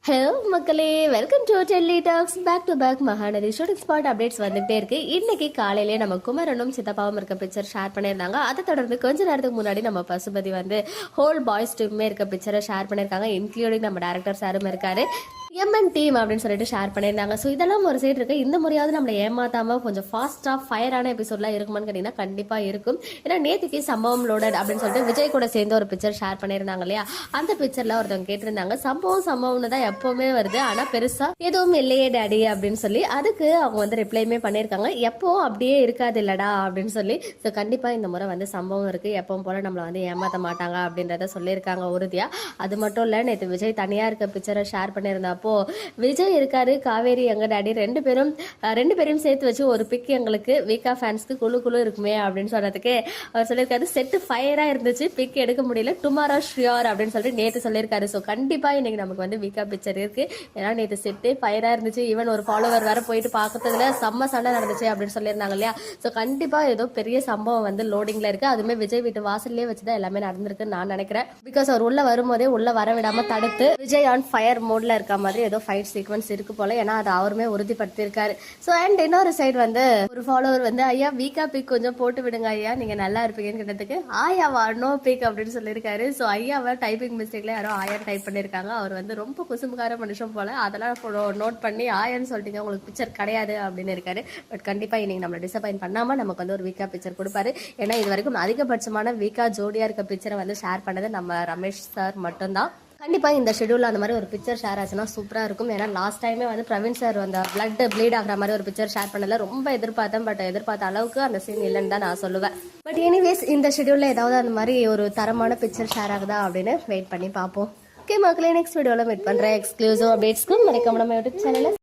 Hello மக்களே, welcome to Delhi talks. Back to back Mahanati shooting spot updates வந்துகிட்டே இருக்கு. இன்னைக்கு காலையிலேயே நம்ம குமரனும் சித்தப்பாவும் இருக்க பிக்சர் ஷேர் பண்ணியிருந்தாங்க. அதை தொடர்ந்து கொஞ்ச நேரத்துக்கு முன்னாடி நம்ம பசுபதி வந்து ஹோல் பாய்ஸ் டீமே இருக்க பிக்சரை ஷேர் பண்ணியிருக்காங்க. இன்க்ளூடிங் நம்ம டேரக்டர் சாரும் இருக்காரு. எம்என் டீம் அப்படின்னு சொல்லிட்டு ஷேர் பண்ணியிருந்தாங்க. ஸோ இதெல்லாம் ஒரு சைடு இருக்கு. இந்த முறையாவது நம்மளை ஏமாத்தாம கொஞ்சம் ஃபாஸ்டா ஃபயரான எபிசோட்லாம் இருக்குமான்னு கேட்டீங்கன்னா கண்டிப்பா இருக்கும். ஏன்னா நேற்றுக்கு சம்பவம் லோடட் அப்படின்னு சொல்லிட்டு விஜய் கூட சேர்ந்து ஒரு பிக்சர் ஷேர் பண்ணியிருந்தாங்க இல்லையா. அந்த பிக்சர்ல ஒருத்தவங்க கேட்டிருந்தாங்க, சம்பவம்னு தான் எப்பவுமே வருது, ஆனா பெருசா எதுவும் இல்லையே டாடி அப்படின்னு சொல்லி. அதுக்கு அவங்க வந்து ரிப்ளைமே பண்ணியிருக்காங்க, எப்போ அப்படியே இருக்காது இல்லடா அப்படின்னு சொல்லி. ஸோ கண்டிப்பா இந்த முறை வந்து சம்பவம் இருக்கு, எப்பவும் போல நம்மளை வந்து ஏமாத்த மாட்டாங்க அப்படின்றத சொல்லியிருக்காங்க உறுதியா. அது மட்டும் இல்ல, நேற்று விஜய் தனியா இருக்க பிக்சரை ஷேர் பண்ணியிருந்தா அப்போ விஜய் இருக்காரு, காவேரி எங்க டாடி ரெண்டு பேரையும் சேர்த்து வச்சு ஒரு பிக் எங்களுக்கு வீக்கா ஃபேன்ஸ்க்கு குழு இருக்குமே அப்படின்னு சொன்னதுக்கு அவர் சொல்லியிருக்காரு, செட்டு ஃபயரா இருந்துச்சு, பிக் எடுக்க முடியல, டுமாரோ ஷியோர் அப்படின்னு சொல்லிட்டு நேற்று சொல்லியிருக்காரு. ஸோ கண்டிப்பா இன்னைக்கு நமக்கு வந்து வீக்கா பிக்சர் இருக்கு. ஏன்னா நேற்று செட்டு ஃபயரா இருந்துச்சு, ஈவன் ஒரு ஃபாலோவர் வேற போயிட்டு பார்க்கறதுல செம்ம சண்டை நடந்துச்சு அப்படின்னு சொல்லியிருந்தாங்க இல்லையா. ஸோ கண்டிப்பா ஏதோ பெரிய சம்பவம் வந்து லோடிங்ல இருக்கு. அதுவுமே விஜய் வீட்டு வாசல்லே வச்சுதான் எல்லாமே நடந்திருக்குன்னு நான் நினைக்கிறேன். பிகாஸ் அவர் உள்ள வரும்போதே உள்ள வர விடாம தடுத்து விஜய் ஆன் ஃபயர் மோட்ல இருக்க மாதிரி ஏதோ ஃபைட் சீக்வன்ஸ் இருக்கு போல. ஏன்னா அது அவருமே உறுதிப்படுத்திருக்காரு. ஸோ அண்ட் இன்னொரு சைடு வந்து ஒரு ஃபாலோவர் வந்து, ஐயா வீக்கா பிக் கொஞ்சம் போட்டு விடுங்க ஐயா, நீங்க நல்லா இருப்பீங்கன்னு கேட்டதுக்கு ஆயாவா நோ பிக் அப்படின்னு சொல்லியிருக்காரு. ஸோ ஐயாவை டைப்பிங் மிஸ்டேக்ல யாரோ ஆயா டைப் பண்ணியிருக்காங்க. அவர் வந்து ரொம்ப குசுமுகார மனுஷன் போல, அதெல்லாம் நோட் பண்ணி ஆயான்னு சொல்லிட்டீங்க, உங்களுக்கு பிக்சர் கிடையாது அப்படின்னு இருக்காரு. பட் கண்டிப்பா இன்னைக்கு நம்மளை டிசப்பாயின் பண்ணாம நமக்கு வந்து ஒரு வீக்கா பிக்சர் கொடுப்பாரு. ஏன்னா இது வரைக்கும் அதிகபட்சமான வீக்கா ஜோடியா இருக்க பிக்சரை வந்து ஷேர் பண்ணது நம்ம ரமேஷ் சார் மட்டும்தான். கண்டிப்பாக இந்த ஷெடியூலில் அந்த மாதிரி ஒரு பிக்சர் ஷேர் ஆச்சுன்னா சூப்பராக இருக்கும். ஏன்னா லாஸ்ட் டைமே வந்து பிரவீன் சார் அந்த பிளட் ப்ளீட் ஆகிற மாதிரி ஒரு பிக்சர் ஷேர் பண்ணல, ரொம்ப எதிர்பார்த்தேன். பட் எதிர்பார்த்த அளவுக்கு அந்த சீன் இல்லைன்னு தான் நான் சொல்லுவேன். பட் எனிவேஸ் இந்த ஷெடியூலில் ஏதாவது அந்த மாதிரி ஒரு தரமான பிக்சர் ஷேர் ஆகுதா அப்படின்னு வெயிட் பண்ணி பார்ப்போம். ஓகே மக்களே, நெக்ஸ்ட் வீடியோவில் மீட் பண்ணுறேன். எக்ஸ்க்ளூசிவ் அப்டேட்ஸ்க்கு மறக்காம நம்ம யூடியூப் சேனலில்